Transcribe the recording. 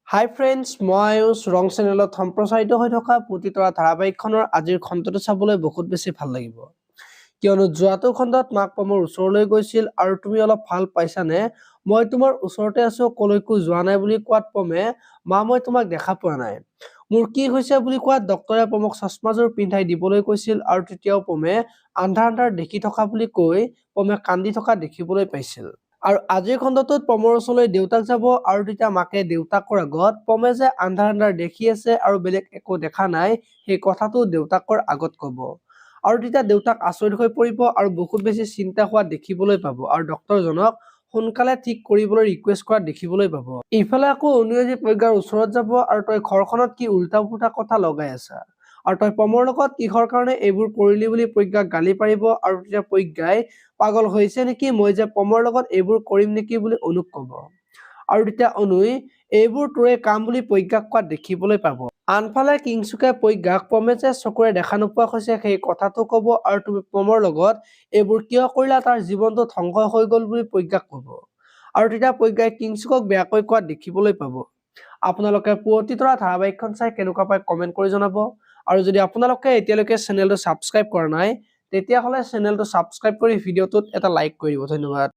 হাই friends, মই আয়ুষ ৰং চেনেলত সম্প্ৰচাৰিত হৈ থকা পুতিতৰা ধাৰাবাহিকখনৰ আজিৰ খণ্ডটো চাবলৈ বহুত বেছি ভাল লাগিব। কিয়নো যোৱাটো খণ্ডত মাক পমৰ ওচৰলৈ গৈছিল আৰু তুমি অলপ ভাল পাইছানে? মই তোমাৰ ওচৰতে আছো, কলৈকো যোৱা নাই বুলি কোৱাত পমে মা মই তোমাক দেখা পোৱা নাই। মোৰ কি হৈছে বুলি কোৱাত ডক্তৰে পমক চশমাযোৰ পিন্ধাই দিবলৈ কৈছিল আৰু তেতিয়াও পমে আন্ধাৰ আন্ধাৰ দেখি থকা বুলি কৈ পমে কান্দি থকা দেখিবলৈ পাইছিল। আৰু আজিৰ খণ্ডটোত পমৰ ওচৰলৈ দেউতাক যাব আৰু তেতিয়া মাকে দেউতাকৰ আগত পমে যে আন্ধাৰ আন্ধাৰ দেখি আছে আৰু বেলেগ একো দেখা নাই সেই কথাটো দেউতাকৰ আগত কব। আৰু তেতিয়া দেউতাক আচৰিত হৈ পৰিব আৰু বহুত বেছি চিন্তা হোৱা দেখিবলৈ পাব আৰু ডক্তৰজনক সোনকালে ঠিক কৰিবলৈ ৰিকুৱেষ্ট কৰা দেখিবলৈ পাব। ইফালে আকৌ অনুৰাজী প্ৰজ্ঞাৰ ওচৰত যাব আৰু তই ঘৰখনত কি উল্টা পুল্টা কথা লগাই আছা আৰু তই পমৰ লগত কিহৰ কাৰণে এইবোৰ কৰিলি বুলি প্ৰজ্ঞাক গালি পাৰিব আৰু তেতিয়া প্ৰজ্ঞাই পাগল হৈছে নেকি, মই যে পমৰ লগত এইবোৰ কৰিম নেকি বুলি অনুক কব। আৰু তেতিয়া অনুই এইবোৰ তোৰে কাম বুলি প্ৰজ্ঞাক কোৱা দেখিবলৈ পাব। আনফালে কিংচুকে প্ৰজ্ঞাক পমে যে চকুৰে দেখা নোপোৱা হৈছে সেই কথাটো কব আৰু তুমি পমৰ লগত এইবোৰ কিয় কৰিলা, তাৰ জীৱনটো ধ্বংস হৈ গল বুলি প্ৰজ্ঞাক কব। আৰু তেতিয়া প্ৰজ্ঞাই কিংচুকক বেয়াকৈ কোৱা দেখিবলৈ পাব। আপোনালোকে পুৱতিতৰা ধাৰাবাহিকখন চাই কেনেকুৱা পায় কমেন্ট কৰি জনাব। আৰু যদি আপোনালোকে এতিয়ালৈকে চেনেলটো ছাবস্ক্ৰাইব কৰা নাই তেতিয়াহ'লে চেনেলটো ছাবস্ক্ৰাইব কৰি ভিডিঅ'টোত এটা লাইক কৰি দিব। ধন্যবাদ।